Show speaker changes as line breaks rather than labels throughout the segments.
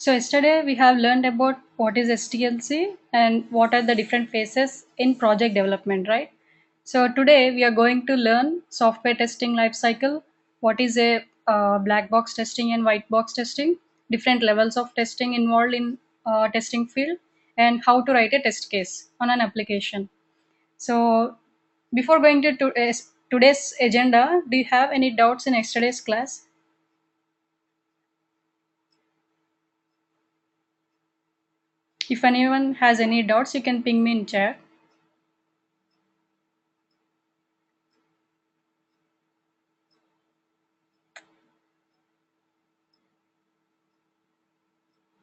So yesterday we have learned about what is STLC and what are the different phases in project development, right? So today we are going to learn software testing lifecycle, what is a black box testing and white box testing, different levels of testing involved in testing field, and how to write a test case on an application. So before going to today's agenda, do you have any doubts in yesterday's class? If anyone has any doubts, you can ping me in chat.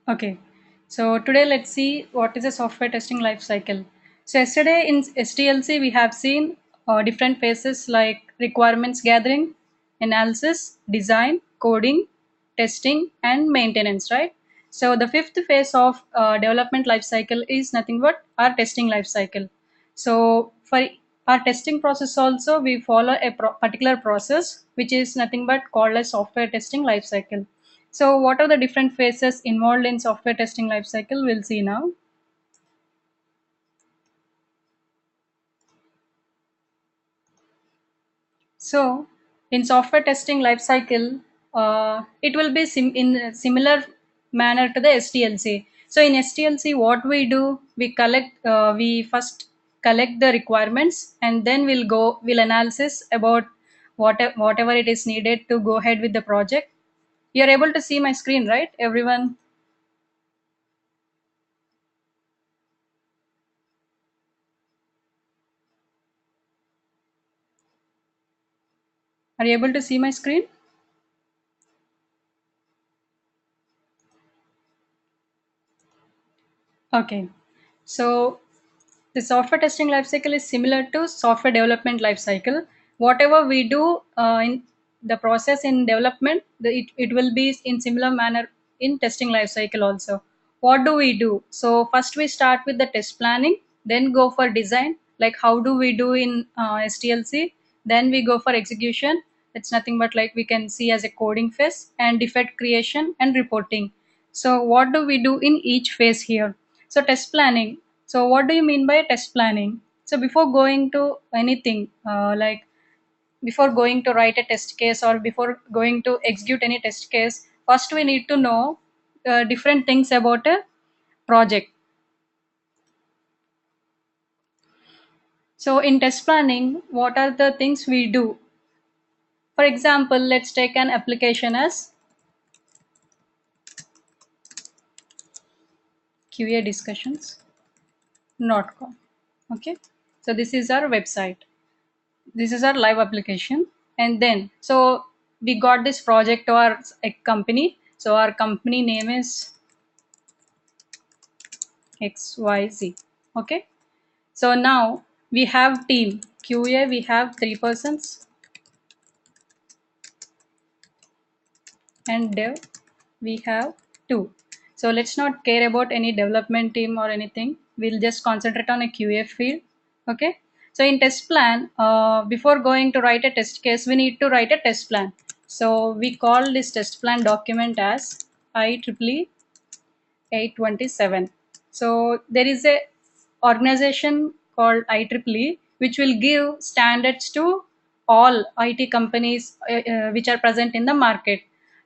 Okay, so today let's see what is a software testing life cycle. So yesterday in STLC we have seen different phases like requirements gathering, analysis, design, coding, testing, and maintenance, right? So the fifth phase of development life cycle is nothing but our testing life cycle. So for our testing process also we follow a particular process which is nothing but called as software testing life cycle. So what are the different phases involved in software testing lifecycle? We'll see now. So in software testing lifecycle, it will be in a similar manner to the STLC. So in STLC, what we do, we first collect the requirements and then we'll analysis about whatever it is needed to go ahead with the project. You're able to see my screen, right? Everyone, are you able to see my screen? Okay. So the software testing lifecycle is similar to software development lifecycle. Whatever we do in the process in development, it will be in similar manner in testing lifecycle also. What do we do? So first we start with the test planning, then go for design, like how do we do in STLC, then we go for execution. It's nothing but like we can see as a coding phase and defect creation and reporting. So what do we do in each phase here? So test planning. So what do you mean by test planning? So before going to anything, like before going to write a test case or before going to execute any test case, first we need to know different things about a project. So in test planning, what are the things we do? For example, let's take an application as QA discussions.com. Okay, so this is our website. This is our live application, and then so we got this project to our company. So our company name is XYZ. Okay, so now we have team QA, we have 3 persons, and dev we have 2. So let's not care about any development team or anything, we'll just concentrate on a QA field. Okay, so in test plan, before going to write a test case, we need to write a test plan. So we call this test plan document as IEEE 827. So there is a organization called IEEE which will give standards to all IT companies which are present in the market.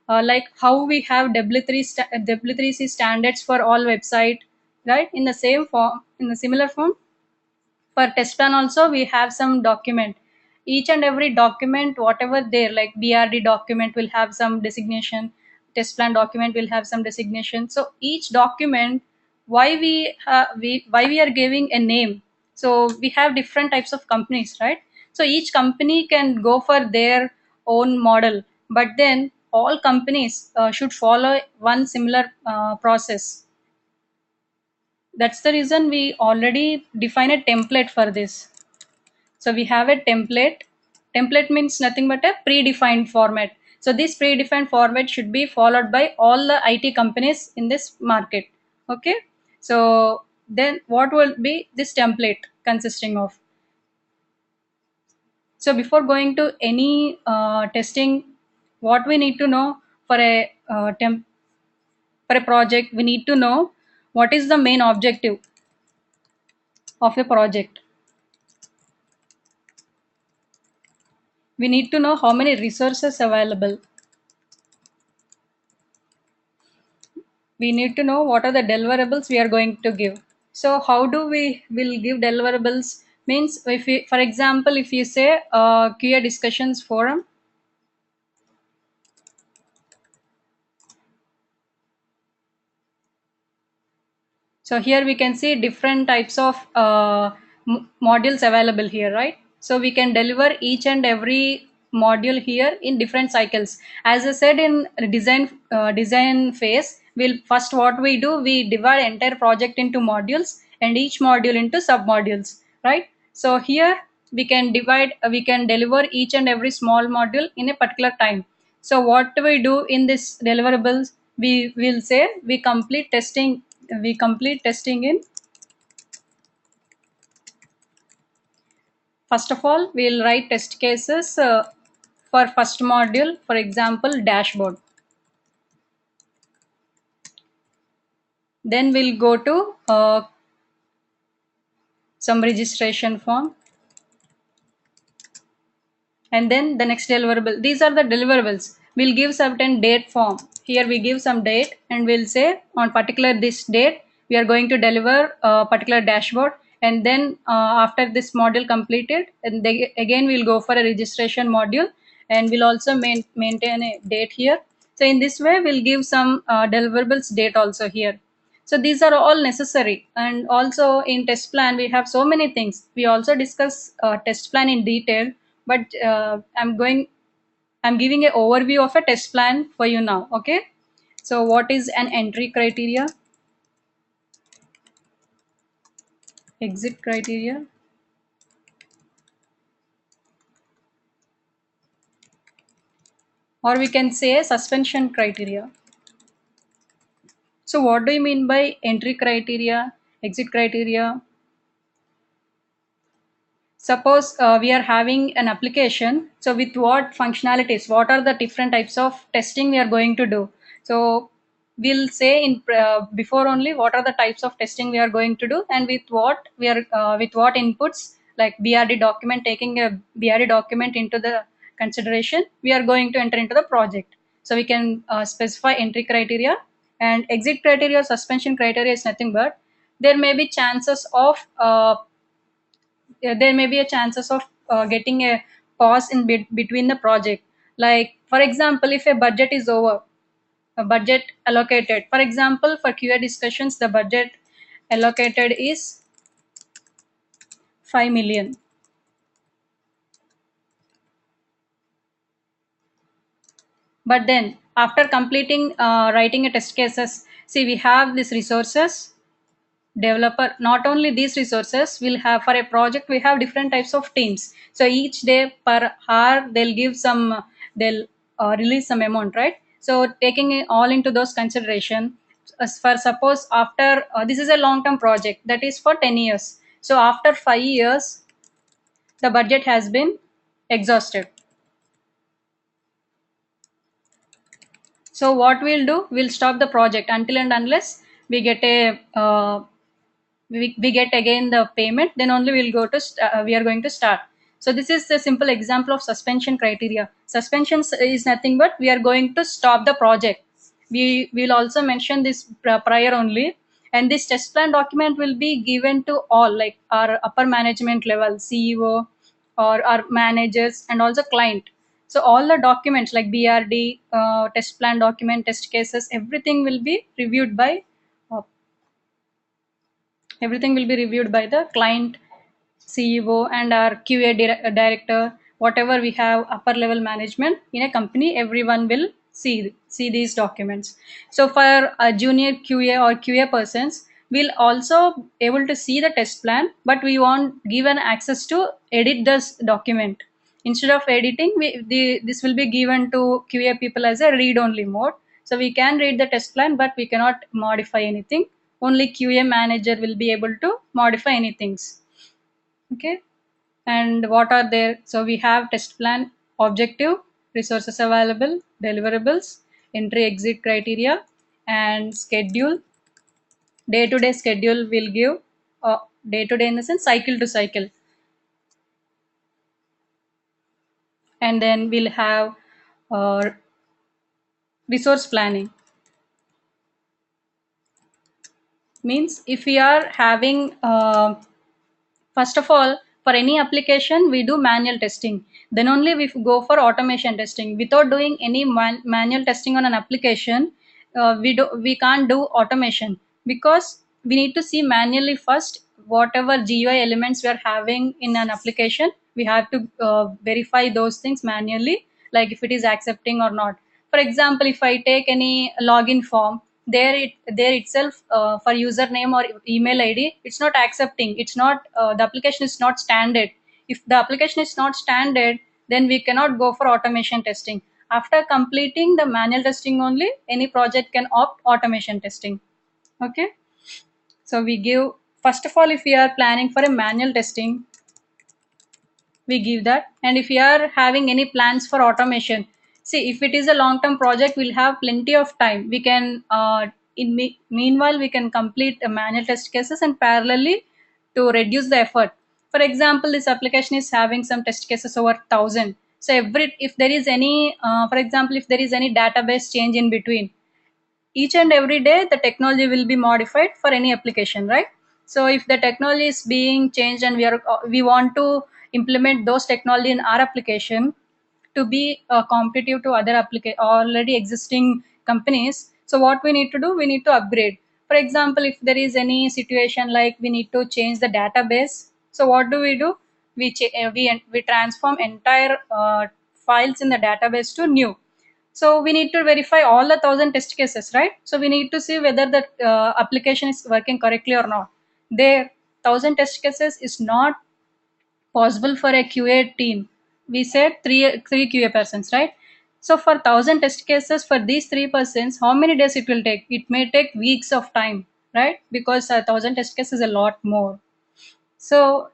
Like how we have W3C standards for all website, right? In the same form, in the similar form, for test plan also we have some document. Each and every document whatever there, like BRD document will have some designation, test plan document will have some designation. So each document, why we are giving a name. So we have different types of companies, right? So each company can go for their own model, but then all companies should follow one similar process. That's the reason we already define a template for this. So we have a template. Template means nothing but a predefined format. So this predefined format should be followed by all the IT companies in this market. Okay. So then what will be this template consisting of? So before going to any testing, what we need to know for a For a project, we need to know what is the main objective of a project. We need to know how many resources available. We need to know what are the deliverables we are going to give. So how do we will give deliverables? Means if we, for example, if you say QA discussions forum. So here we can see different types of modules available here, right? So we can deliver each and every module here in different cycles. As I said, in design phase, we'll first what we do, we divide entire project into modules and each module into sub modules, right? So here we can deliver each and every small module in a particular time. So what do we do in this deliverables? We will say we complete testing in, first of all we'll write test cases for first module, for example dashboard. Then we'll go to some registration form, and then the next deliverable. These are the deliverables. We'll give certain date form. Here we give some date and we'll say on particular this date we are going to deliver a particular dashboard, and then after this module completed, and again we'll go for a registration module, and we'll also maintain a date here. So in this way we'll give some deliverables date also here. So these are all necessary. And also in test plan we have so many things. We also discuss test plan in detail, but I'm giving an overview of a test plan for you now. Okay, so what is an entry criteria, exit criteria, or we can say suspension criteria. So what do you mean by entry criteria, exit criteria? Suppose we are having an application, so with what functionalities, what are the different types of testing we are going to do? So we'll say in before only what are the types of testing we are going to do, and with what inputs, like BRD document, taking a BRD document into the consideration, we are going to enter into the project. So we can specify entry criteria. And exit criteria or suspension criteria is nothing but there may be chances of there may be a chances of getting a pause in between the project. Like for example, if a budget is over, a budget allocated, for example for QA discussions the budget allocated is 5 million. But then after completing writing a test cases, see we have these resources, developer, not only these resources will have for a project we have different types of teams. So each day per hour they'll give some, they'll release some amount, right? So taking it all into those consideration, as for suppose after this is a long term project that is for 10 years, so after 5 years the budget has been exhausted. So what we'll do, we'll stop the project until and unless we get a we get again the payment, then only we'll go to we are going to start. So this is a simple example of suspension criteria. Suspension is nothing but we are going to stop the project. We will also mention this prior only. And this test plan document will be given to all, like our upper management level, CEO or our managers and also client. So all the documents like BRD, test plan document, test cases, everything will be reviewed by the client, CEO, and our QA director. Whatever we have upper level management in a company, everyone will see these documents. So for a junior QA or QA persons, we'll also able to see the test plan, but we want given access to edit this document. Instead of editing, this will be given to QA people as a read only mode. So we can read the test plan, but we cannot modify anything. Only QA manager will be able to modify anything. Okay. And what are there? So we have test plan, objective, resources available, deliverables, entry exit criteria, and schedule. Day to day schedule will give day to day in the sense cycle to cycle. And then we'll have uh, resource planning. Means if we are having first of all, for any application, we do manual testing. Then only we go for automation testing. Without doing any manual testing on an application, we can't do automation, because we need to see manually first whatever GUI elements we are having in an application. We have to verify those things manually, like if it is accepting or not. For example, if I take any login form, there itself, for username or email ID, it's not accepting. It's not the application is not standard. If the application is not standard, then we cannot go for automation testing. After completing the manual testing only, any project can opt automation testing. Okay, so we give, first of all, if we are planning for a manual testing, we give that. And if we are having any plans for automation, see, if it is a long term project, we'll have plenty of time. We can meanwhile we can complete the manual test cases and parallelly to reduce the effort. For example, this application is having some test cases over 1,000. So every, if there is any for example, if there is any database change in between, each and every day the technology will be modified for any application, right? So if the technology is being changed and we want to implement those technology in our application to be competitive to other already existing companies, so what we need to do, we need to upgrade. For example, if there is any situation like we need to change the database, so what do? We transform entire files in the database to new. So we need to verify all the 1,000 test cases, right? So we need to see whether the application is working correctly or not. There, 1,000 test cases is not possible for a QA team. We said three QA persons, right? So for 1,000 test cases for these 3 persons, how many days it will take? It may take weeks of time, right? Because 1,000 test cases is a lot more. So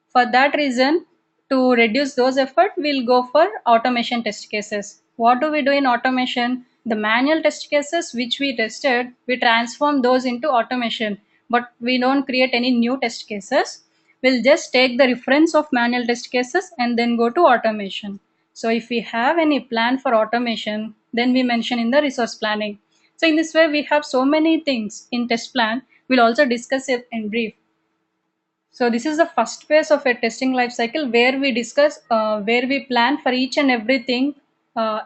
for that reason, to reduce those effort, we'll go for automation test cases. What do we do in automation? The manual test cases which we tested, we transform those into automation, but we don't create any new test cases. We'll just take the reference of manual test cases and then go to automation. So if we have any plan for automation, then we mention in the resource planning. So in this way, we have so many things in test plan. We'll also discuss it in brief. So this is the first phase of a testing life cycle where we discuss, where we plan for each and everything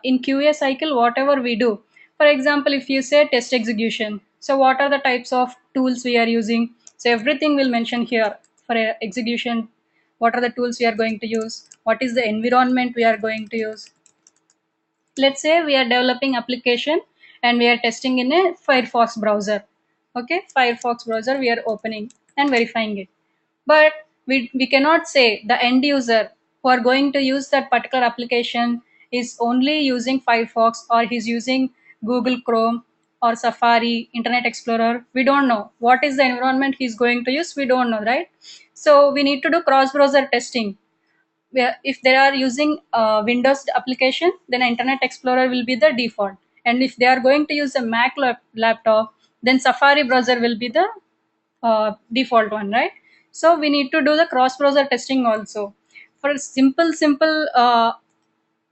in QA cycle, whatever we do. For example, if you say test execution, so what are the types of tools we are using? So everything will mention here for a execution. What are the tools we are going to use? What is the environment we are going to use? Let's say we are developing application and we are testing in a Firefox browser. Okay, Firefox browser we are opening and verifying it, but we cannot say the end user who are going to use that particular application is only using Firefox, or he's using Google Chrome or Safari, Internet Explorer. We don't know what is the environment he's going to use. We don't know, right? So we need to do cross browser testing, where if they are using Windows application, then Internet Explorer will be the default. And if they are going to use a Mac laptop, then Safari browser will be the default one, right? So we need to do the cross browser testing also. For simple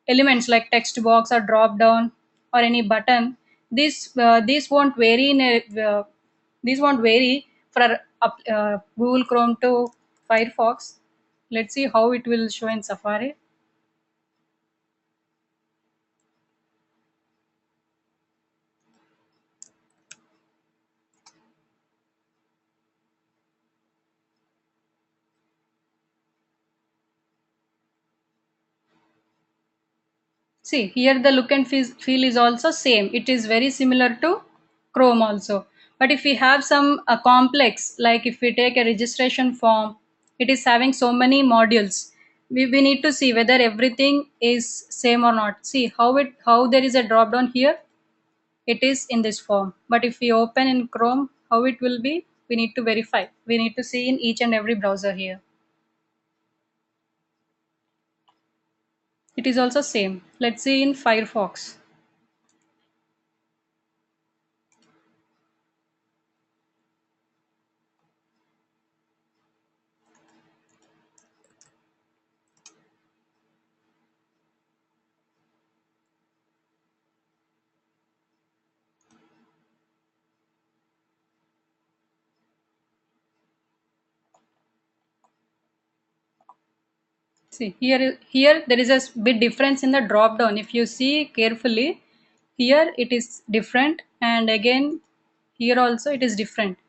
elements like text box or drop down or any button, these won't vary in a these won't vary for Google Chrome to Firefox. Let's see how it will show in Safari. See, here the look and feel is also same. It is very similar to Chrome also. But if we have some complex, like if we take a registration form, it is having so many modules. We need to see whether everything is same or not. See how there is a drop down here. It is in this form. But if we open in Chrome, how it will be? We need to verify. We need to see in each and every browser here. It is also same. Let's see in Firefox. See here there is a bit difference in the drop down. If you see carefully, here it is different, and again here also it is different.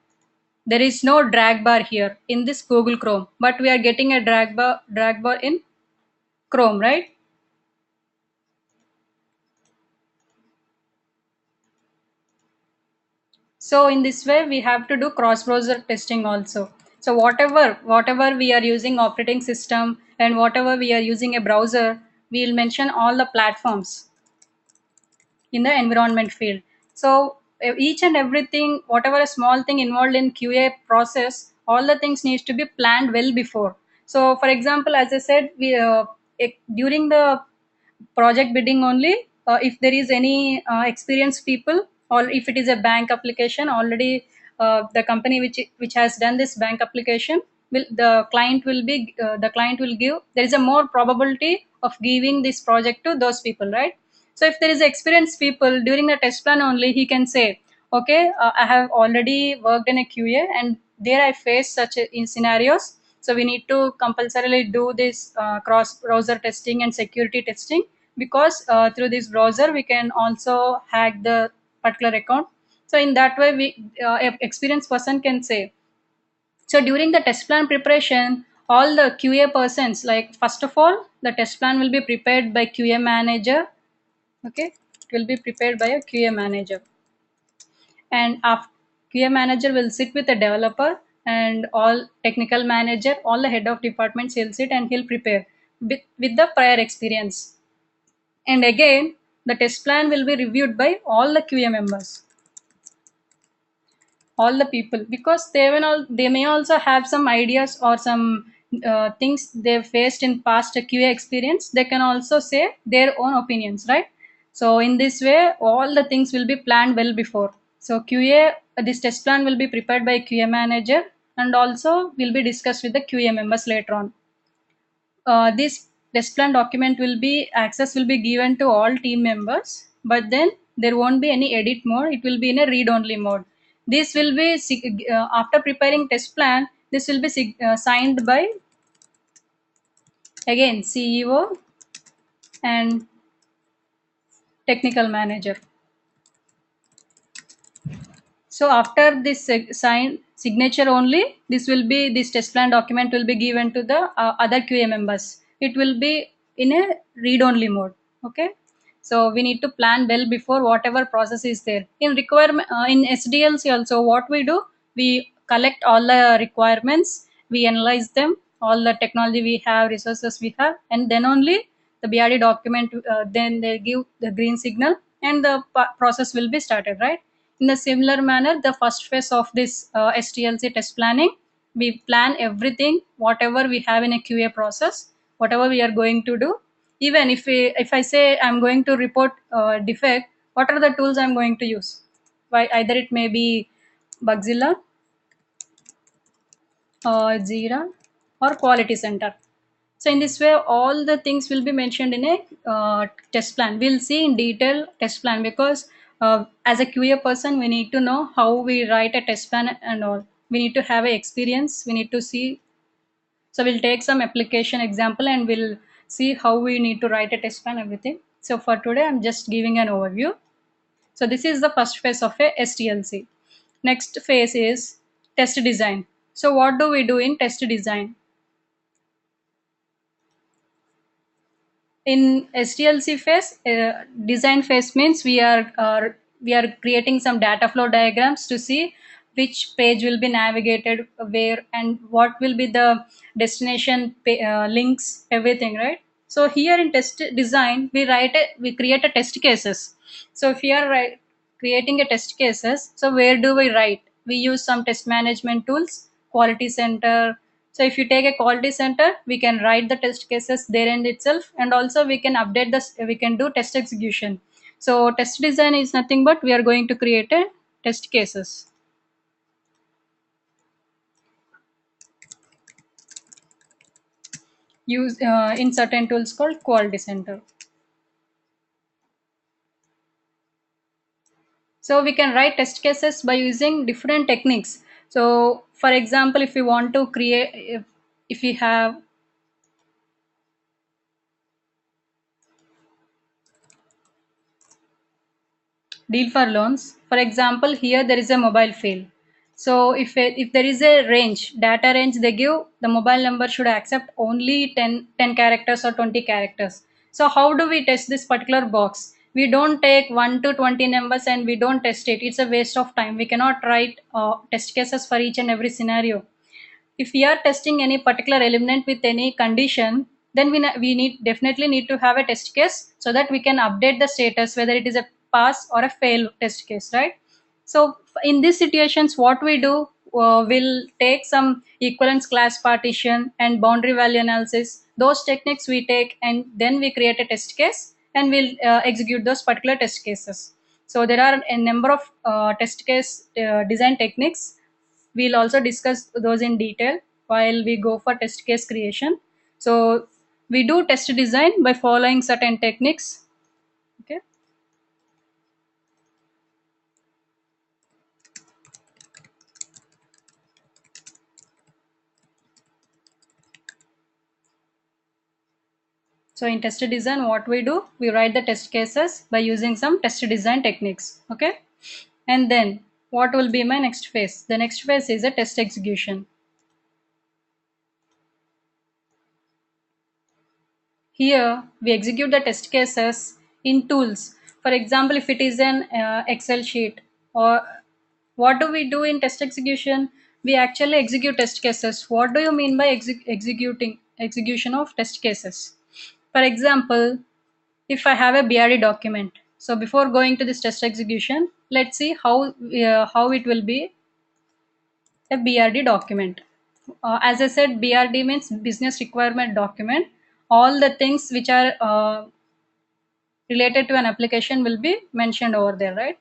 There is no drag bar here in this Google Chrome, but we are getting a drag bar in Chrome, right? So in this way, we have to do cross-browser testing also. So whatever we are using operating system and whatever we are using a browser, we will mention all the platforms in the environment field. So each and everything, whatever a small thing involved in QA process, all the things needs to be planned well before. So for example, as I said, during the project bidding only, if there is any experienced people, or if it is a bank application already, the company which has done this bank application will, the client will give, there is a more probability of giving this project to those people, right? So if there is experienced people, during the test plan only he can say, okay, I have already worked in a QA and there I face such in scenarios. So we need to compulsorily do this cross browser testing and security testing, because through this browser we can also hack the particular account. So in that way, we a experienced person can say. So during the test plan preparation, all the QA persons, like first of all, the test plan will be prepared by QA manager. Okay, it will be prepared by a QA manager, and after, QA manager will sit with the developer and all technical manager, all the head of departments, he'll sit and he'll prepare with the prior experience. And again, the test plan will be reviewed by all the QA members, all the people, because they may also have some ideas or some things they've faced in past QA experience. They can also say their own opinions, right? So in this way, all the things will be planned well before. So QA, this test plan will be prepared by QA manager and also will be discussed with the QA members later on. This test plan document will be access will be given to all team members, but then there won't be any edit mode. It will be in a read only mode. This will be after preparing test plan. This will be signed by again CEO and technical manager. So after this sign signature only, this test plan document will be given to the other QA members. It will be in a read only mode. Okay. So we need to plan well before whatever process is there. In requirement in SDLC also, what we do, we collect all the requirements, we analyze them, all the technology we have, resources we have, and then only the BRD document. Then they give the green signal, and the process will be started, right? In a similar manner, the first phase of this STLC test planning, we plan everything, whatever we have in a QA process, whatever we are going to do. Even if I say I'm going to report defect, what are the tools I'm going to use? Why either it may be Bugzilla or Jira or Quality Center. So in this way, all the things will be mentioned in a test plan. We'll see in detail test plan, because as a QA person, we need to know how we write a test plan and all. We need to have a experience. We need to see. So we'll take some application example and we'll see how we need to write a test plan, everything. So for today, I'm just giving an overview. So this is the first phase of a STLC. Next phase is test design. So what do we do in test design? In SDLC phase, design phase means we are creating some data flow diagrams to see which page will be navigated where and what will be the destination links, everything, right? So here in test design, we create a test cases. So if we are creating a test cases, so where do we write? We use some test management tools, Quality Center. So if you take a Quality Center, we can write the test cases there and itself, and also we can update this, we can do test execution. So test design is nothing but we are going to create a test cases, use in certain tools called Quality Center. So we can write test cases by using different techniques. So for example, if we want to create, if we have deal for loans. For example, here there is a mobile field. So if there is a range, data range they give, the mobile number should accept only 10 characters or 20 characters. So how do we test this particular box? We don't take 1 to 20 numbers and we don't test it. It's a waste of time. We cannot write test cases for each and every scenario. If we are testing any particular element with any condition, then we need definitely need to have a test case so that we can update the status whether it is a pass or a fail test case, right? So in these situations, what we do, we'll take some equivalence class partition and boundary value analysis. Those techniques we take and then we create a test case and we'll execute those particular test cases. So there are a number of test case design techniques. We'll also discuss those in detail while we go for test case creation. So we do test design by following certain techniques. Okay. So in test design, what we do, we write the test cases by using some test design techniques. Okay. And then what will be my next phase? The next phase is a test execution. Here we execute the test cases in tools. For example, if it is an Excel sheet, or what do we do in test execution? We actually execute test cases. What do you mean by executing execution of test cases? For example, if I have a BRD document, so before going to this test execution, let's see how it will be a BRD document. As I said, BRD means business requirement document. All the things which are related to an application will be mentioned over there, right?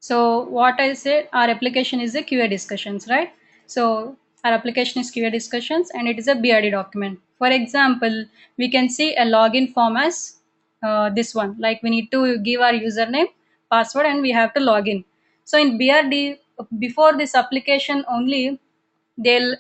So what I said, our application is a QA discussions, right? So our application is QA discussions and it is a BRD document. For example, we can see a login form as this one. Like we need to give our username, password, and we have to log in. So in BRD, before this application only, they'll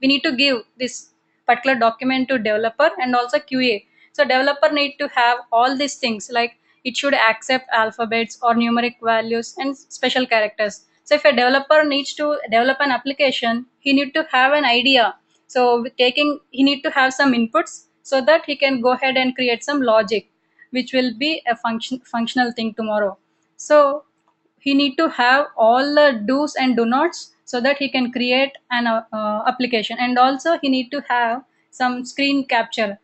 we need to give this particular document to developer and also QA. So developer need to have all these things, like it should accept alphabets or numeric values and special characters. So if a developer needs to develop an application, he need to have an idea. So with taking, he need to have some inputs so that he can go ahead and create some logic, which will be a functional thing tomorrow. So he need to have all the do's and do nots so that he can create an application, and also he need to have some screen capture.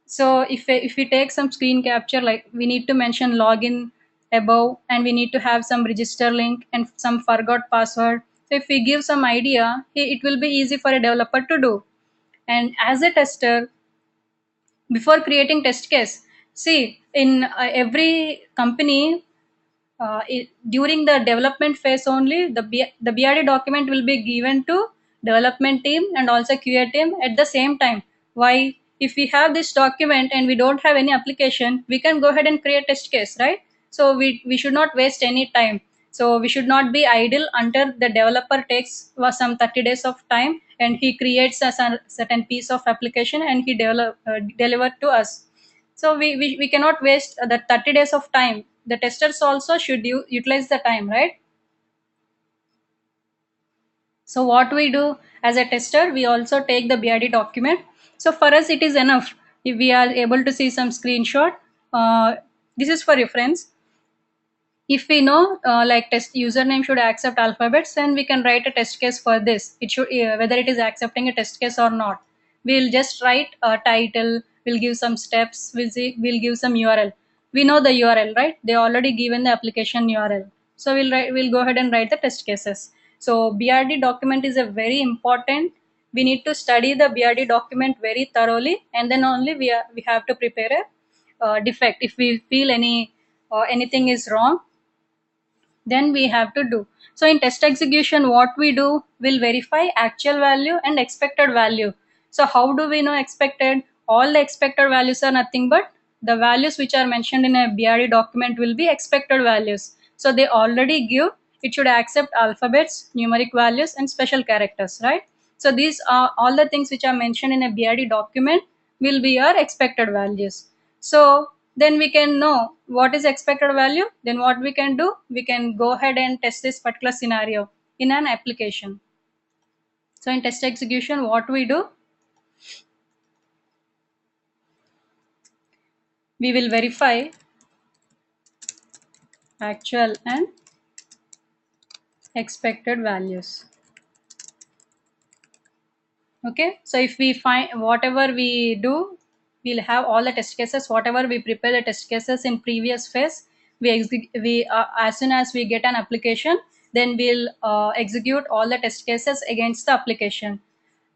So if we take some screen capture, like we need to mention login above and we need to have some register link and some forgot password. So if we give some idea, it will be easy for a developer to do. And as a tester, before creating test case, see in every company, during the development phase only, the BRD document will be given to development team and also QA team at the same time. Why? If we have this document and we don't have any application, we can go ahead and create test case, right? So we should not waste any time. So we should not be idle until the developer takes some 30 days of time and he creates a certain piece of application and he deliver to us. So we cannot waste the 30 days of time. The testers also should utilize the time, right? So what we do as a tester, we also take the BRD document. So for us it is enough if we are able to see some screenshot. This is for reference. If we know like test username should accept alphabets, then we can write a test case for this. It should whether it is accepting a test case or not. We'll just write a title, we'll give some steps, we'll give some URL. We know the URL, right? They already given the application URL. So we'll go ahead and write the test cases. So BRD document is a very important. We need to study the BRD document very thoroughly, and then only we have to prepare a defect. If we feel anything is wrong, then we have to do. So in test execution, what we do, will verify actual value and expected value. So how do we know expected? All the expected values are nothing but the values which are mentioned in a BRD document will be expected values. So they already give, it should accept alphabets, numeric values, and special characters, right? So these are all the things which are mentioned in a BRD document will be your expected values. So then we can know what is expected value. Then what we can do, we can go ahead and test this particular scenario in an application. So in test execution, what we do, we will verify actual and expected values. Okay, so if we find whatever we do, we'll have all the test cases, whatever we prepare the test cases in previous phase, we as soon as we get an application, then we'll execute all the test cases against the application,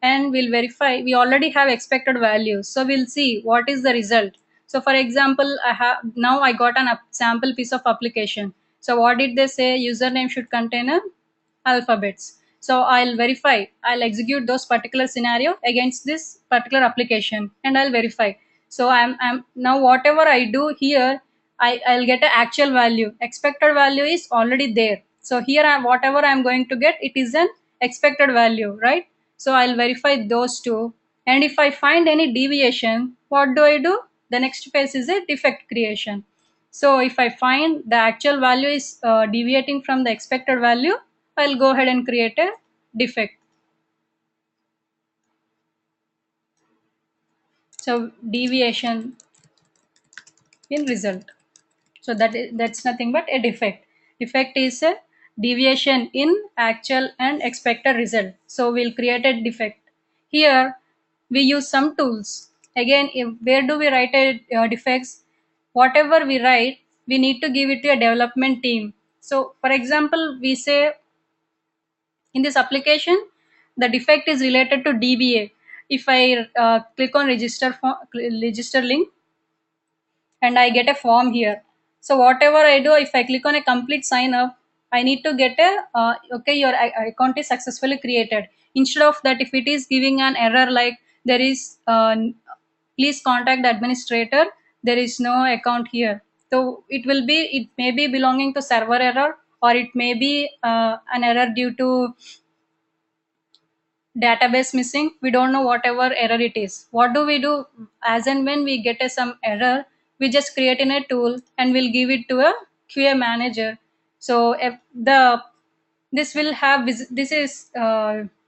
and we'll verify we already have expected values, so we'll see what is the result. So for example, I got an sample piece of application. So what did they say? Username should contain a alphabets. So I'll verify, I'll execute those particular scenario against this particular application, and I'll verify. So I'm now whatever I do here, I'll get an actual value. Expected value is already there. So here whatever I'm going to get, it is an expected value, right? So I'll verify those two. And if I find any deviation, what do I do? The next phase is a defect creation. So if I find the actual value is deviating from the expected value, I'll go ahead and create a defect. So deviation in result. So that's nothing but a defect. Defect is a deviation in actual and expected result. So we'll create a defect. Here we use some tools. Again, where do we write a defects? Whatever we write, we need to give it to a development team. So for example, we say in this application, the defect is related to DBA. If I click on register link, and I get a form here. So whatever I do, if I click on a complete sign up, I need to get a okay, your account is successfully created. Instead of that, if it is giving an error like there is please contact the administrator, there is no account here. So it may be belonging to server error, or it may be an error due to database missing. We don't know whatever error it is. What do we do? As and when we get some error, we just create in a tool and we'll give it to a QA manager. So if the this will have this is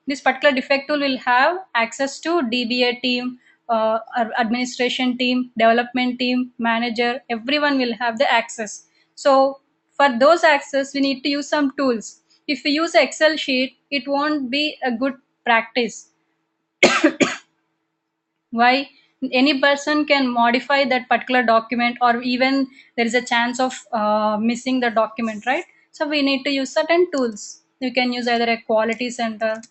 this particular defect tool will have access to DBA team, administration team, development team, manager. Everyone will have the access. So for those access, we need to use some tools. If we use Excel sheet, it won't be a good practice. Why? Any person can modify that particular document, or even there is a chance of missing the document, right? So we need to use certain tools. We can use either a quality center,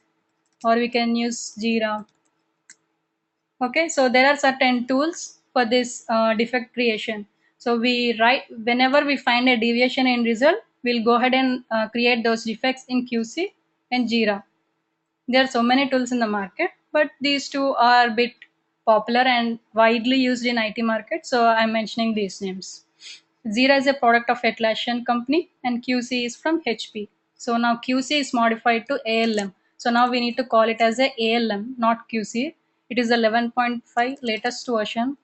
or we can use Jira. Okay, so there are certain tools for this defect creation. So we write whenever we find a deviation in result, we'll go ahead and create those defects in QC and Jira. There are so many tools in the market, but these two are a bit popular and widely used in IT market. So I'm mentioning these names. Zira is a product of Atlassian company, and QC is from HP. So now QC is modified to ALM. So now we need to call it as a ALM, not QC. It is 11.5 latest version.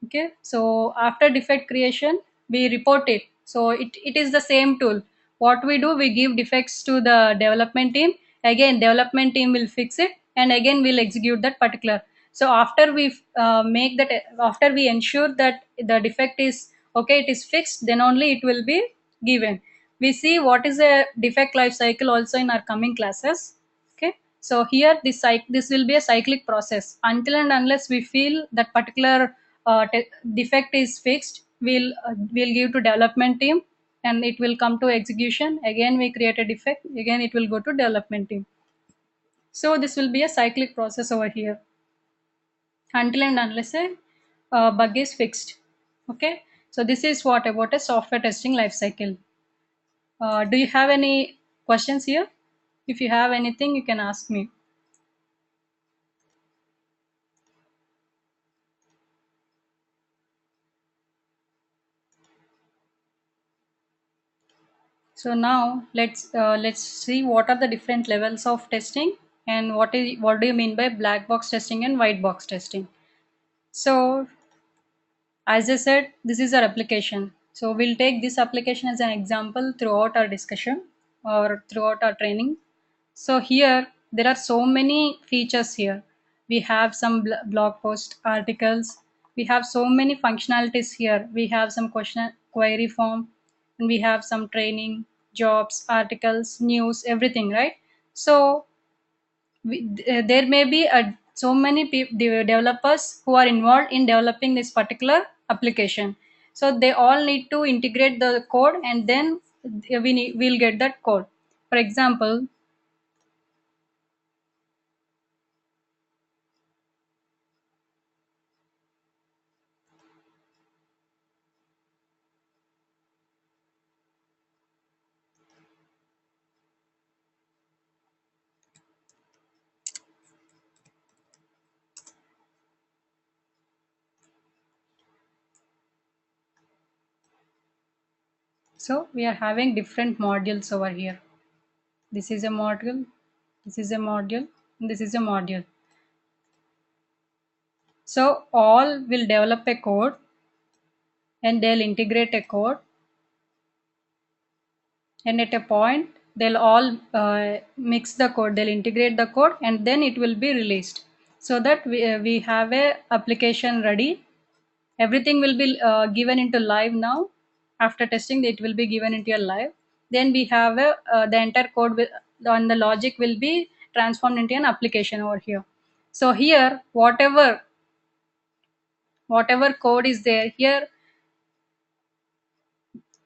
Okay, so after defect creation, we report it. So it is the same tool. What we do, we give defects to the development team. Again, development team will fix it, and again we'll execute that particular. So after we make that, after we ensure that the defect is okay, it is fixed, then only it will be given. We see what is a defect life cycle also in our coming classes. Okay, so here this will be a cyclic process. Until and unless we feel that particular defect is fixed, we'll give to development team, and it will come to execution. Again we create a defect, again it will go to development team. So this will be a cyclic process over here, until and unless a bug is fixed. Okay, so this is what about a software testing life cycle. Do you have any questions here? If you have anything, you can ask me. So now let's see what are the different levels of testing, and what do you mean by black box testing and white box testing. So As I said, this is our application. So we'll take this application as an example throughout our discussion or throughout our training. So here there are so many features here. We have some blog post articles. We have so many functionalities here. We have some question query form, and we have some training, jobs, articles, news, everything, right? So there may be so many developers who are involved in developing this particular application. So they all need to integrate the code, and then we'll get that code. For example, so we are having different modules over here. This is a module, this is a module, and this is a module. So all will develop a code, and they'll integrate a code, and at a point they'll all mix the code, they'll integrate the code, and then it will be released, so that we have a application ready. Everything will be given into live now. After testing, it will be given into your live. Then we have a the entire code will, and the logic will be transformed into an application over here. So here whatever code is there here,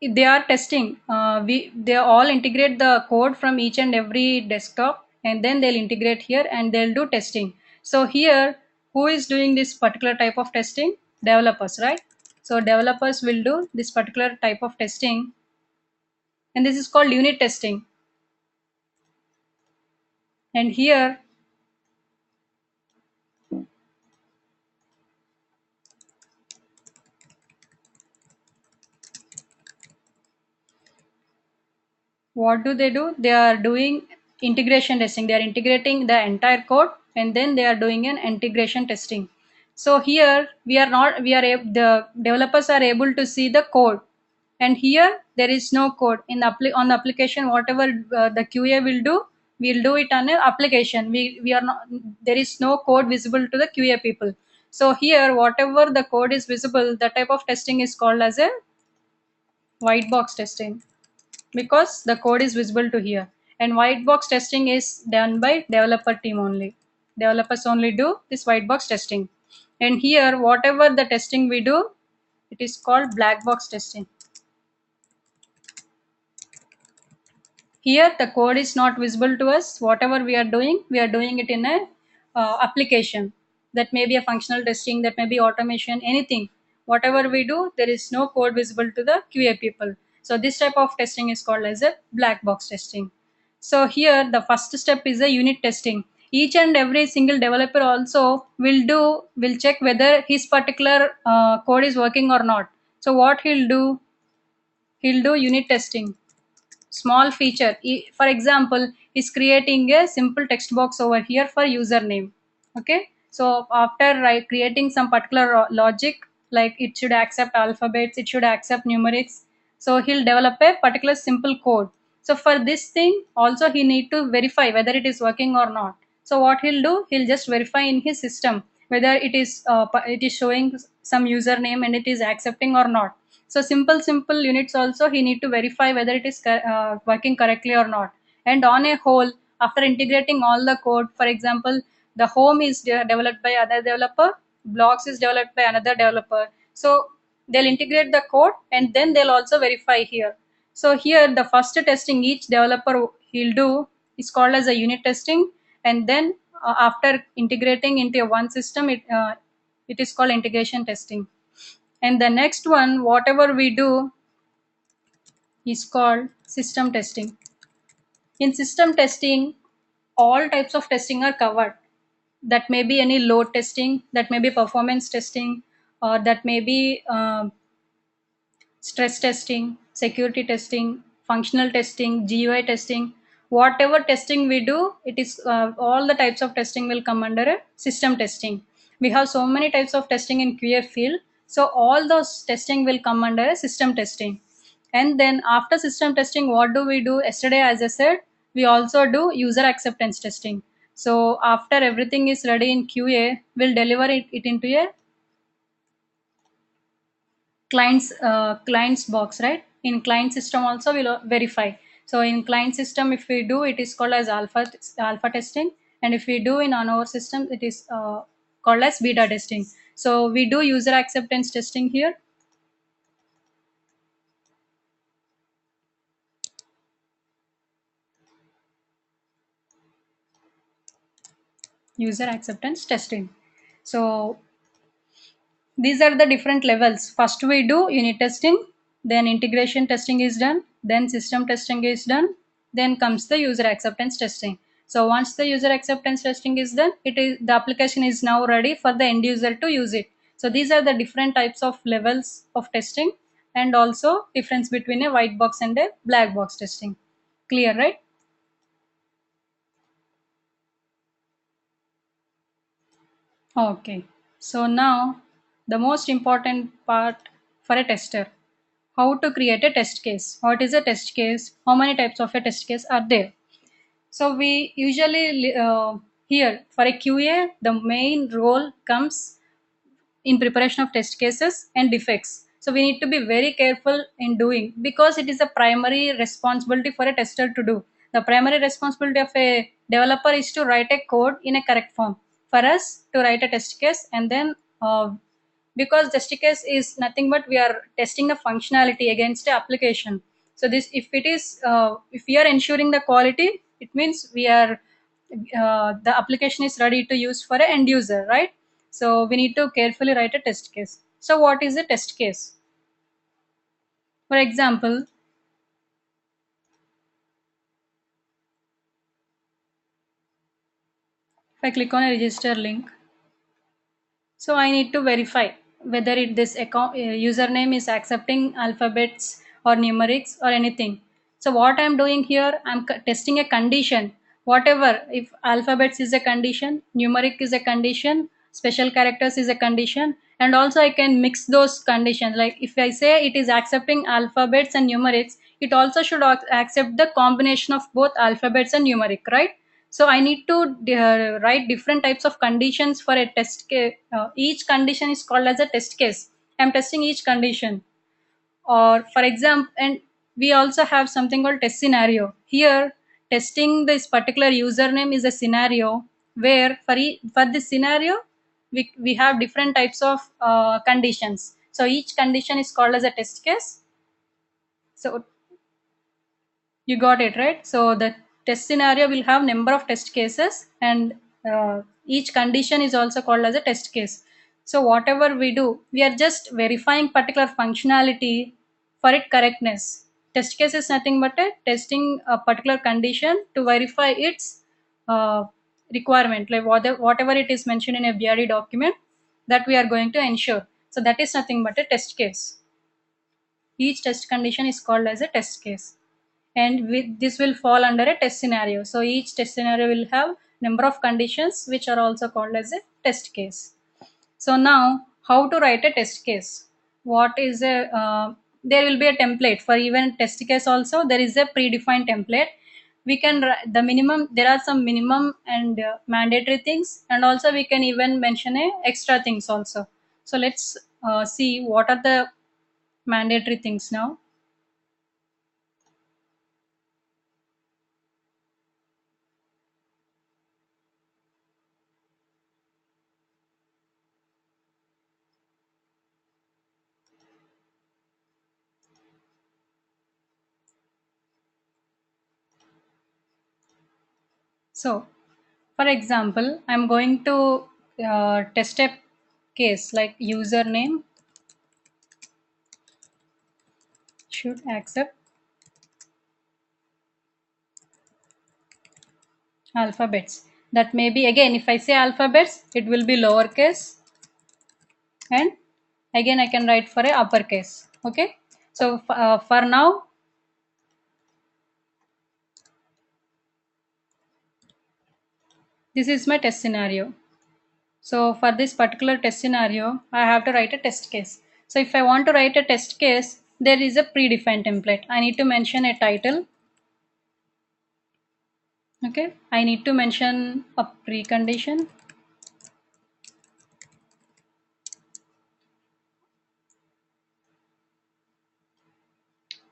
they are testing, they all integrate the code from each and every desktop, and then they'll integrate here and they'll do testing. So here, who is doing this particular type of testing? Developers, right? So developers will do this particular type of testing, and this is called unit testing. And here, what do? They are doing integration testing. They are integrating the entire code, and then they are doing an integration testing. So here we are not we are the developers are able to see the code, and here there is no code in the on the application. Whatever the QA will do, we'll do it on an application. We are not, there is no code visible to the QA people. So here whatever the code is visible, the type of testing is called as a white box testing, because the code is visible to here. And white box testing is done by developer team only. Developers only do this white box testing. And here whatever the testing we do, it is called black box testing. Here the code is not visible to us. Whatever we are doing it in a application. That may be a functional testing, that may be automation, anything. Whatever we do, there is no code visible to the QA people. So this type of testing is called as a black box testing. So here the first step is a unit testing. Each and every single developer also will check whether his particular code is working or not. So what he'll do unit testing. Small feature, for example, is creating a simple text box over here for username. Okay, so after creating some particular logic, like it should accept alphabets, it should accept numerics, so he'll develop a particular simple code. So for this thing also he need to verify whether it is working or not. So what he'll do, he'll just verify in his system whether it is showing some username and it is accepting or not. So simple units also he need to verify whether it is working correctly or not. And on a whole, after integrating all the code, for example, the home is developed by other developer, blocks is developed by another developer. So they'll integrate the code and then they'll also verify here. So here the first testing each developer he'll do is called as a unit testing, and then after integrating into one system, it is called integration testing. And the next one, whatever we do, is called system testing. In system testing, all types of testing are covered. That may be any load testing, that may be performance testing, or that may be stress testing, security testing, functional testing, GUI testing. Whatever testing we do, it is all the types of testing will come under a system testing. We have so many types of testing in QA field. So all those testing will come under a system testing. And then after system testing, what do we do? Yesterday, as I said, we also do user acceptance testing. So after everything is ready in QA, we'll deliver it into a client's box, right? In client system also we'll verify. So in client system, if we do, it is called as alpha testing, and if we do in on our system, it is called as beta testing. So we do user acceptance testing here. User acceptance testing. So these are the different levels. First we do unit testing, then integration testing is done, then system testing is done, then comes the user acceptance testing. So once the user acceptance testing is done, it is the application is now ready for the end user to use it. So these are the different types of levels of testing, and also difference between a white box and a black box testing. Clear, right? Okay. So now the most important part for a tester, how to create a test case. What is a test case? How many types of a test case are there? So we usually here for a QA, the main role comes in preparation of test cases and defects. So we need to be very careful in doing, because it is a primary responsibility for a tester to do. The primary responsibility of a developer is to write a code in a correct form. For us to write a test case, and then because test case is nothing but we are testing the functionality against the application. So this, if it is if we are ensuring the quality, it means we are the application is ready to use for an end user, right? So we need to carefully write a test case. So what is a test case? For example, if I click on a register link, so I need to verify whether this account username is accepting alphabets or numerics or anything. So what I'm doing here, I'm testing a condition. Whatever, if alphabets is a condition, numeric is a condition, special characters is a condition, and also I can mix those conditions. Like if I say it is accepting alphabets and numerics, it also should accept the combination of both alphabets and numeric, right? So I need to write different types of conditions for a test case. Each condition is called as a test case. I'm testing each condition. Or for example, and we also have something called test scenario. Here, testing this particular username is a scenario where for this scenario, we have different types of conditions. So each condition is called as a test case. So you got it, right? So the test scenario will have number of test cases, and each condition is also called as a test case. So whatever we do, we are just verifying particular functionality for its correctness. Test case is nothing but a testing a particular condition to verify its uh, requirement, like whatever it is mentioned in a BRD document, that we are going to ensure. So that is nothing but a test case. Each test condition is called as a test case, and this will fall under a test scenario. So each test scenario will have number of conditions which are also called as a test case. So now, how to write a test case? What is a there will be a template for even test case. Also there is a predefined template. We can the minimum, there are some minimum and mandatory things, and also we can even mention a extra things also. So let's see what are the mandatory things now. So for example, I'm going to test a case like username should accept alphabets. That may be, again, if I say alphabets, it will be lowercase, and again I can write for a uppercase. Okay. So for now, this is my test scenario. So for this particular test scenario, I have to write a test case. So if I want to write a test case, there is a predefined template. I need to mention a title. Okay. I need to mention a precondition.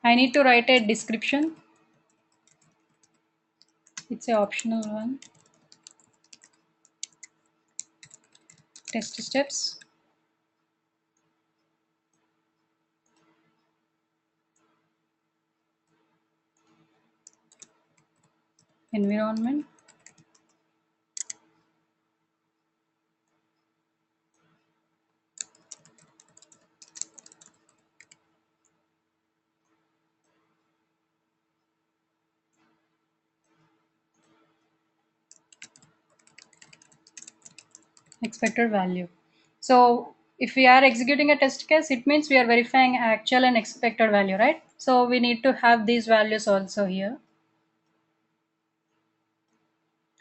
I need to write a description. It's a optional one. Test steps. Environment. Expected value. So if we are executing a test case, it means we are verifying actual and expected value, right? So we need to have these values also here.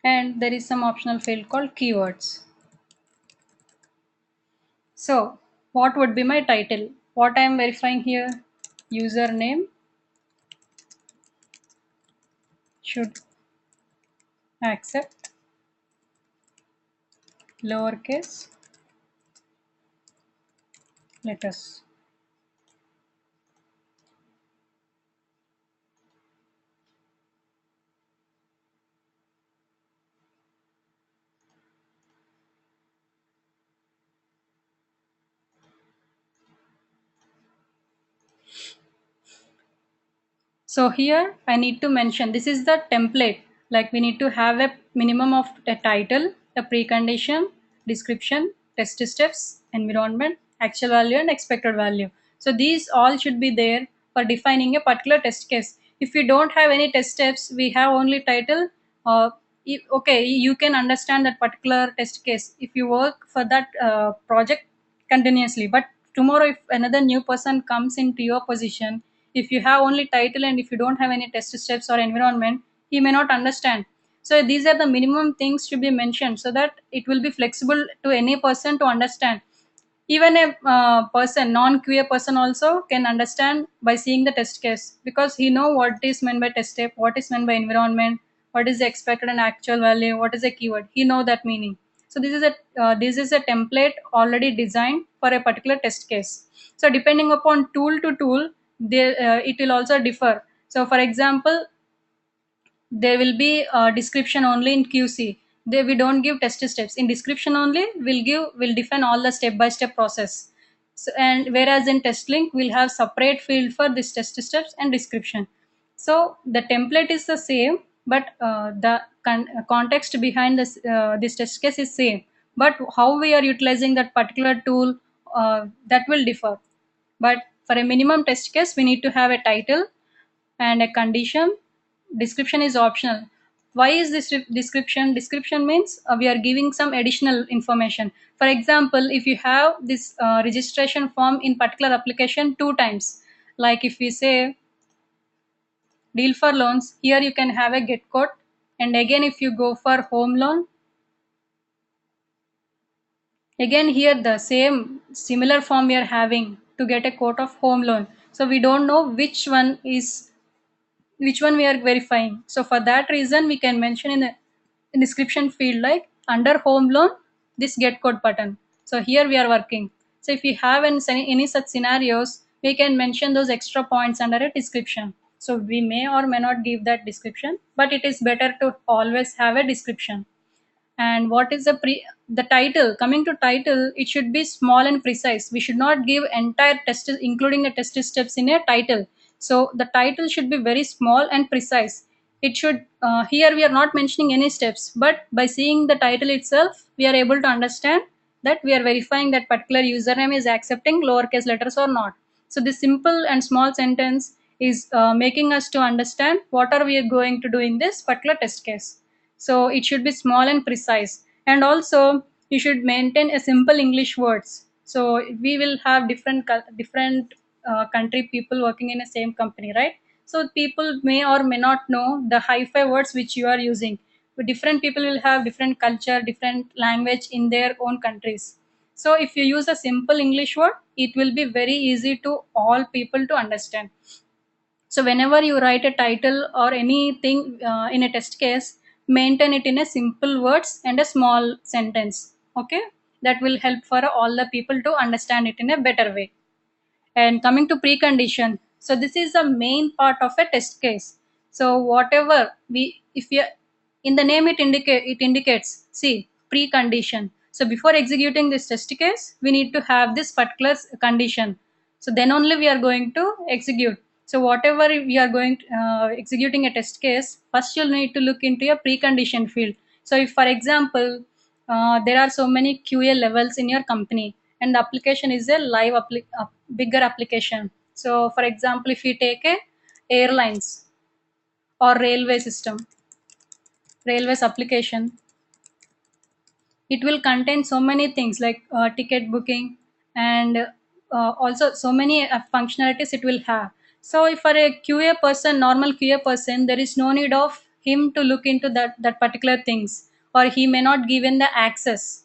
And there is some optional field called keywords. So what would be my title? What I am verifying here? Username should accept lowercase letters. So here I need to mention this is the template. Like we need to have a minimum of a title, a precondition, description, test steps, environment, actual value, and expected value. So these all should be there for defining a particular test case. If we don't have any test steps, we have only title. Okay, you can understand that particular test case if you work for that project continuously. But tomorrow, if another new person comes into your position, if you have only title and if you don't have any test steps or environment, he may not understand. So these are the minimum things to be mentioned so that it will be flexible to any person to understand. Even a person non-QA person also can understand by seeing the test case, because he know what is meant by test step, what is meant by environment, what is the expected and actual value, what is a keyword, he know that meaning. So this is a template already designed for a particular test case. So depending upon tool to tool, it will also differ. So for example, there will be a description only in QC. We don't give test steps. In description only, we'll define all the step by step process. So, and whereas in test link, we'll have separate field for this test steps and description. So the template is the same, but the context behind this test case is same. But how we are utilizing that particular tool, that will differ. But for a minimum test case, we need to have a title and a condition. Description is optional. Why is this description means we are giving some additional information. For example, if you have this registration form in particular application two times, like if we say deal for loans, here you can have a get quote, and again if you go for home loan, again here the same similar form we are having to get a quote of home loan. So we don't know which one we are verifying. So for that reason, we can mention in the description field like under home loan, this get code button. So here we are working. So if we have any such scenarios, we can mention those extra points under a description. So we may or may not give that description, but it is better to always have a description. And what is the title? Coming to title, it should be small and precise. We should not give entire test including the test steps in a title. So the title should be very small and precise. It should here we are not mentioning any steps, but by seeing the title itself, we are able to understand that we are verifying that particular username is accepting lowercase letters or not. So this simple and small sentence is making us to understand what are we going to do in this particular test case. So it should be small and precise, and also you should maintain a simple English words. So we will have different country people working in the same company, right? So people may or may not know the hi-fi words which you are using. different people will have different culture, different language in their own countries. So if you use a simple English word, it will be very easy to all people to understand. So whenever you write a title or anything in a test case, maintain it in a simple words and a small sentence. Okay, that will help for all the people to understand it in a better way. And coming to precondition, so this is the main part of a test case. So whatever we, if you, in the name it indicates, see, precondition. So before executing this test case, we need to have this particular condition. So then only we are going to execute. So whatever we are going executing a test case, first you'll need to look into a precondition field. So if, for example, there are so many QA levels in your company, and the application is a live bigger application. So for example, if you take a airlines or railway system, railways application, it will contain so many things like ticket booking, and also so many functionalities it will have. So if for a QA person, normal QA person, there is no need of him to look into that particular things, or he may not given the access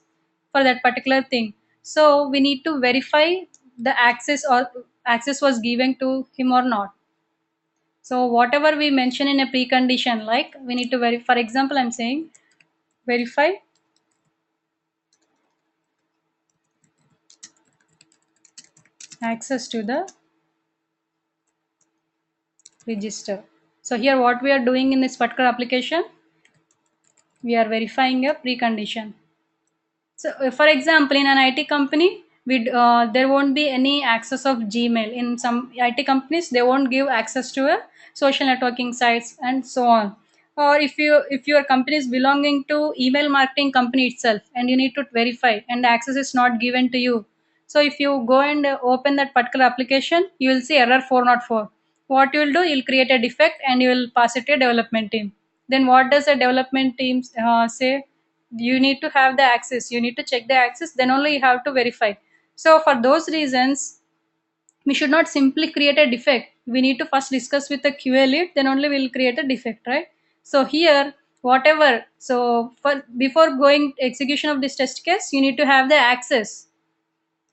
for that particular thing. So we need to verify the access, or access was given to him or not. So whatever we mention in a precondition, like we need to verify, for example, I'm saying verify access to the register. So here what we are doing in this particular application, we are verifying a precondition. So for example, in an IT company, there won't be any access of Gmail. In some IT companies, they won't give access to a social networking sites and so on. Or if your company is belonging to email marketing company itself, and you need to verify, and the access is not given to you. So if you go and open that particular application, you will see error 404. What you will do, you'll create a defect and you will pass it to a development team. Then what does the development team say? You need to have the access, you need to check the access, then only you have to verify. So for those reasons, we should not simply create a defect. We need to first discuss with the QA lead, then only we'll create a defect, right? So here, whatever, so for before going execution of this test case, you need to have the access.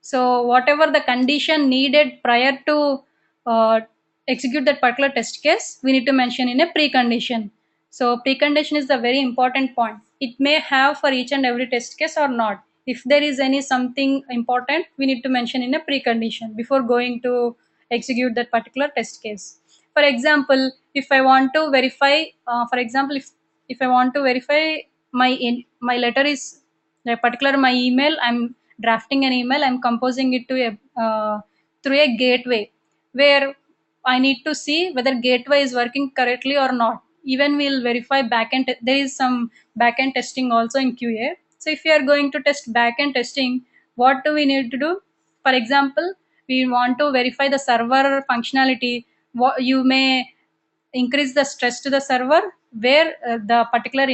So whatever the condition needed prior to uh, execute that particular test case, we need to mention in a precondition. So precondition is the very important point. It may have for each and every test case or not. If there is any something important, we need to mention in a precondition before going to execute that particular test case. For example, if I want to verify, for example, if I want to verify my letter is a particular my email, I'm drafting an email, I'm composing it to a through a gateway, where I need to see whether gateway is working correctly or not. Even we'll verify backend. There is some backend testing also in QA. So if you are going to test backend testing, what do we need to do? For example, we want to verify the server functionality. What you may increase the stress to the server, where the particular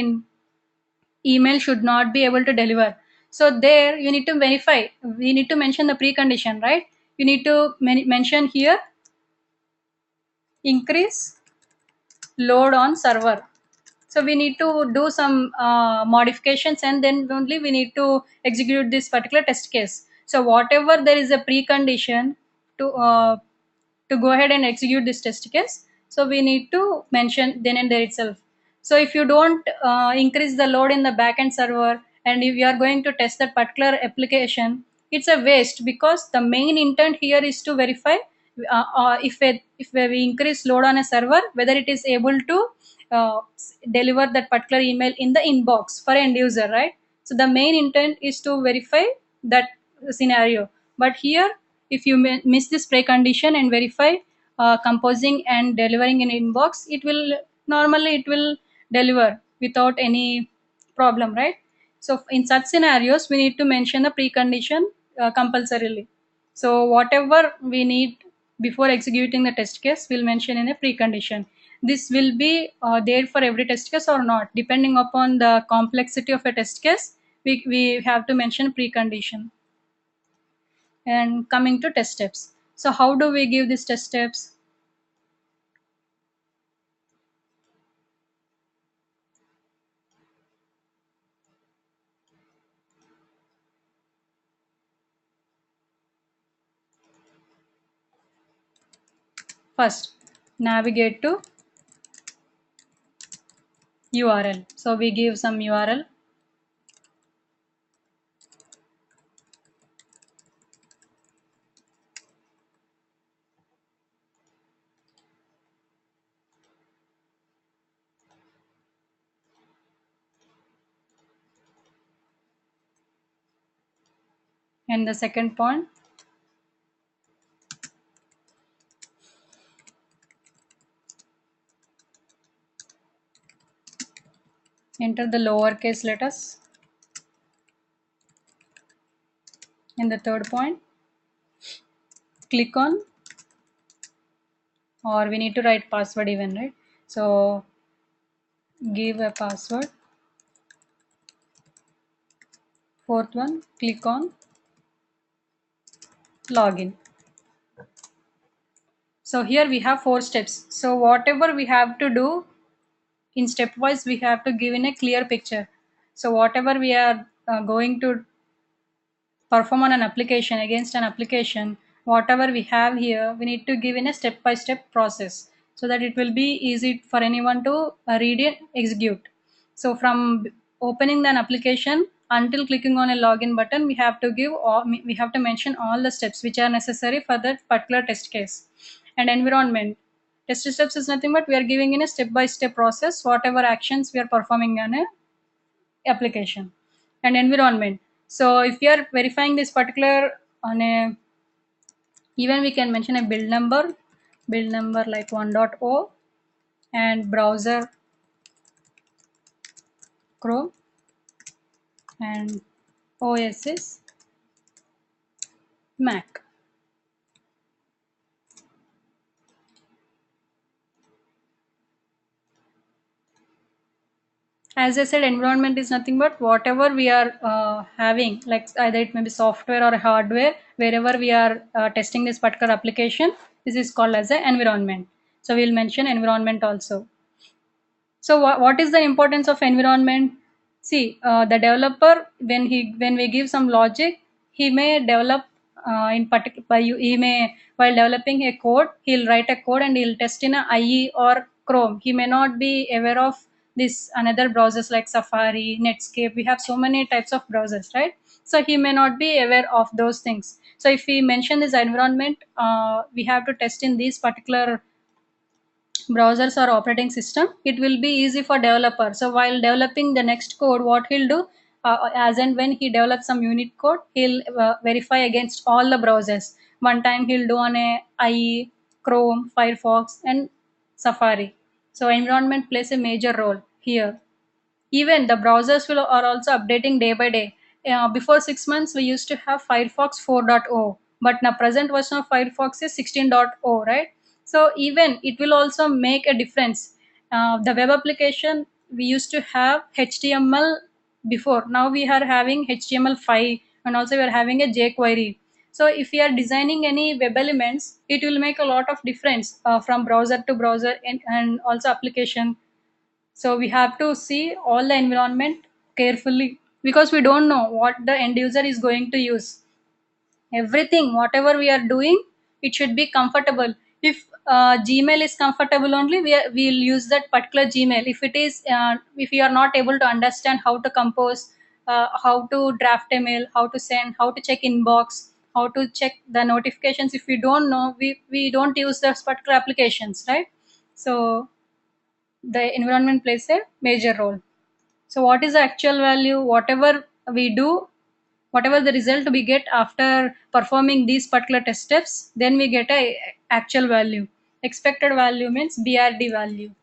email should not be able to deliver. So there you need to verify. We need to mention the precondition, right? You need to mention here increase load on server. So we need to do some modifications, and then only we need to execute this particular test case. So whatever there is a precondition to go ahead and execute this test case, so we need to mention then and there itself. So if you don't increase the load in the backend server, and if you are going to test that particular application, it's a waste, because the main intent here is to verify if we increase load on a server, whether it is able to deliver that particular email in the inbox for end user, right? So the main intent is to verify that scenario. But here, if you miss this precondition and verify composing and delivering in inbox, it will normally it will deliver without any problem, right? So in such scenarios, we need to mention the precondition compulsorily. So whatever we need before executing the test case, we'll mention in a precondition. This will be there for every test case or not, depending upon the complexity of a test case. We have to mention precondition. And coming to test steps. So how do we give these test steps? First, navigate to URL. So we give some URL. And the second point, enter the lowercase letters. And the third point, click on, or we need to write password even, right? So give a password. Fourth one, click on login. So here we have 4 steps. So whatever we have to do in stepwise, we have to give in a clear picture. So whatever we are going to perform on an application, against an application, whatever we have here, we need to give in a step-by-step process so that it will be easy for anyone to read and execute. So from opening an application until clicking on a login button, we have to we have to mention all the steps which are necessary for that particular test case. And environment, test steps is nothing but we are giving in a step-by-step process whatever actions we are performing on a application. And environment, so if we are verifying this particular on a, even we can mention a build number like 1.0, and browser Chrome, and OS is Mac. As I said, environment is nothing but whatever we are having, like either it may be software or hardware, wherever we are testing this particular application, this is called as an environment. So we'll mention environment also. So what is the importance of environment? See, the developer, when we give some logic, he may develop in particular by you. He may, while developing a code, he'll write a code and he'll test in a IE or Chrome. He may not be aware of this another browsers like Safari, Netscape. We have so many types of browsers, right? So he may not be aware of those things. So if we mention this environment, we have to test in these particular browsers or operating system, it will be easy for developer. So while developing the next code, what he'll do, as and when he develops some unit code, he'll verify against all the browsers. One time he'll do on a IE, Chrome, Firefox, and Safari. So environment plays a major role here. Even the browsers will are also updating day by day. Before 6 months, we used to have Firefox 4.0, but now present version of Firefox is 16.0, right? So even it will also make a difference. The web application, we used to have HTML before. Now we are having HTML5, and also we are having a jQuery. So if we are designing any web elements, it will make a lot of difference from browser to browser, and also application. So we have to see all the environment carefully, because we don't know what the end user is going to use. Everything, whatever we are doing, it should be comfortable. If Gmail is comfortable only, we'll use that particular Gmail. If it is, if we are not able to understand how to compose, how to draft a mail, how to send, how to check inbox, how to check the notifications, if we don't know, we don't use those particular applications, right? So the environment plays a major role. So what is the actual value? Whatever we do, whatever the result we get after performing these particular test steps, then we get a actual value. Expected value means BRD value.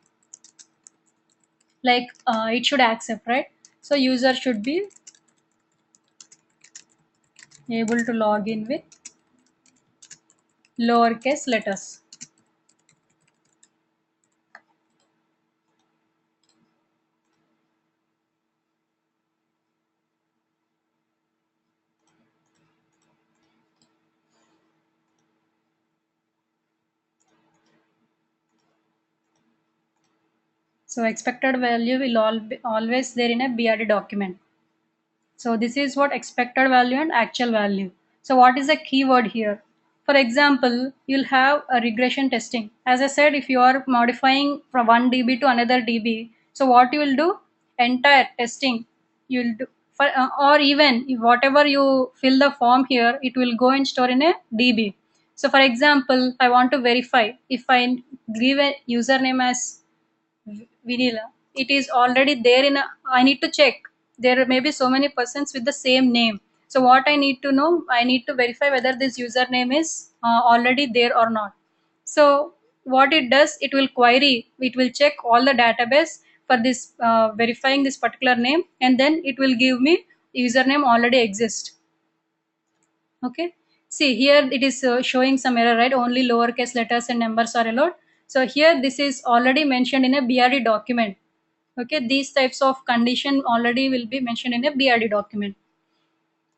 Like it should accept, right? So user should be able to log in with lowercase letters. So expected value will always there in a BRD document. So this is what expected value and actual value. So what is the keyword here? For example, you'll have a regression testing. As I said, if you are modifying from 1 dB to another dB, so what you will do? Entire testing you'll do for, or even if whatever you fill the form here, it will go and store in a dB. So for example, I want to verify if I give a username as vanilla, it is already there in a, I need to check, there may be so many persons with the same name. So what I need to know, I need to verify whether this username is already there or not. So what it does, it will query, it will check all the database for this verifying this particular name, and then it will give me username already exists. Okay, see here it is showing some error, right? Only lowercase letters and numbers are allowed. So here this is already mentioned in a BRD document. Okay, these types of condition already will be mentioned in a BRD document.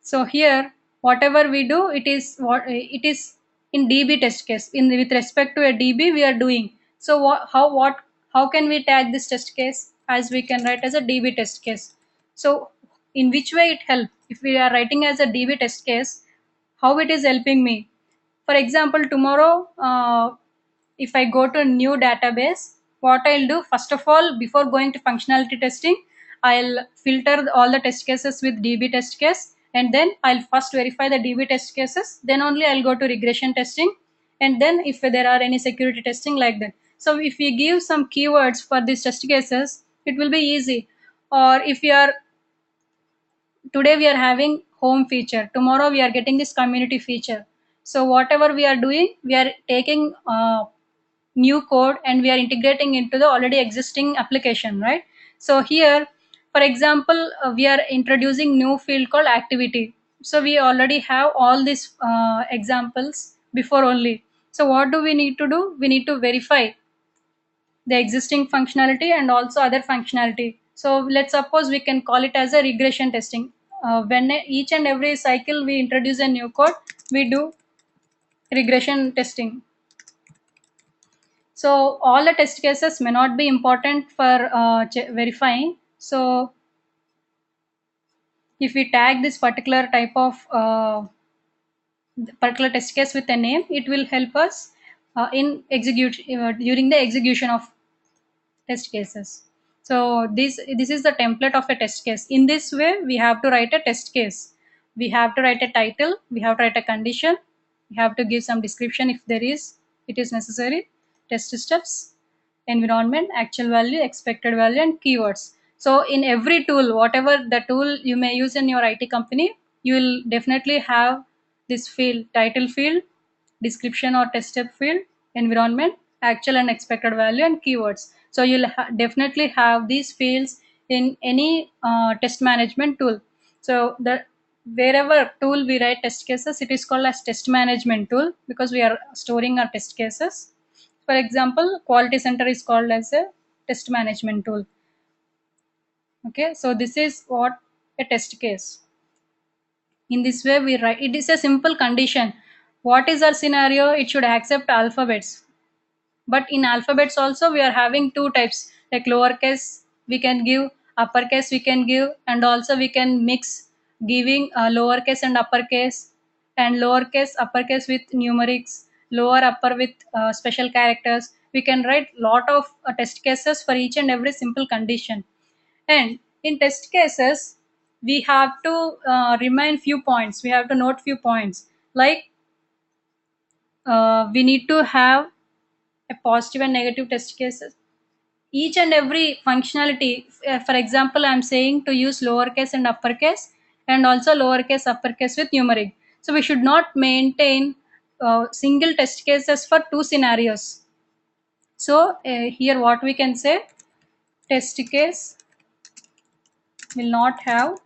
So here whatever we do, it is what it is in DB test case, in with respect to a DB we are doing. So how can we tag this test case? As we can write as a DB test case. So in which way it helps? If we are writing as a DB test case, how it is helping me? For example, tomorrow if I go to a new database, what I'll do, first of all, before going to functionality testing, I'll filter all the test cases with DB test case, and then I'll first verify the DB test cases, then only I'll go to regression testing, and then if there are any security testing, like that. So if we give some keywords for these test cases, it will be easy. Or if we are, today we are having home feature, tomorrow we are getting this community feature. So whatever we are doing, we are taking new code and we are integrating into the already existing application, right? So here, for example, we are introducing new field called activity. So we already have all these examples before only. So what do we need to do? We need to verify the existing functionality and also other functionality. So let's suppose we can call it as a regression testing. When each and every cycle we introduce a new code, we do regression testing. So all the test cases may not be important for verifying. So if we tag this particular test case with a name, it will help us in execute during the execution of test cases. So this is the template of a test case. In this way, we have to write a test case. We have to write a title. We have to write a condition. We have to give some description if it is necessary. Test steps, environment, actual value, expected value, and keywords. So in every tool, whatever the tool you may use in your IT company, you will definitely have this field, title field, description or test step field, environment, actual and expected value, and keywords. So you'll definitely have these fields in any test management tool. So the wherever tool we write test cases, it is called as test management tool because we are storing our test cases. For example, quality center is called as a test management tool. Okay, so this is what a test case. In this way we write, it is a simple condition. What is our scenario? It should accept alphabets. But in alphabets also we are having two types, like lowercase we can give, uppercase we can give, and also we can mix giving lowercase and uppercase, and lowercase uppercase with numerics, lower upper with special characters. We can write lot of test cases for each and every simple condition. And in test cases we have to remind few points, we have to note few points, like we need to have a positive and negative test cases. Each and every functionality, for example, I'm saying to use lowercase and uppercase, and also lowercase uppercase with numeric. So we should not maintain single test cases for two scenarios. So here what we can say, test case will not have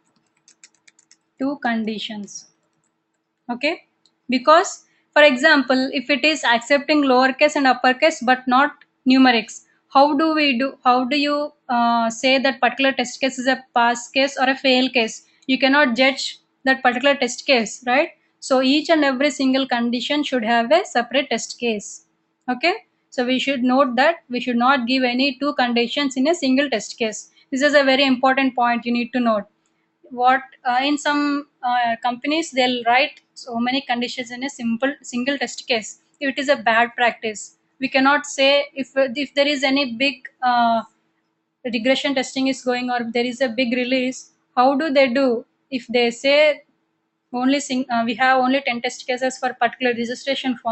two conditions. Okay, because for example, if it is accepting lowercase and uppercase but not numerics, how do you say that particular test case is a pass case or a fail case? You cannot judge that particular test case, right? So each and every single condition should have a separate test case. Okay, so we should note that we should not give any two conditions in a single test case. This is a very important point you need to note. what in some companies they'll write so many conditions in a simple single test case. It is a bad practice. We cannot say if there is any big regression testing is going or there is a big release, how do they do? If they say only we have only 10 test cases for particular registration form,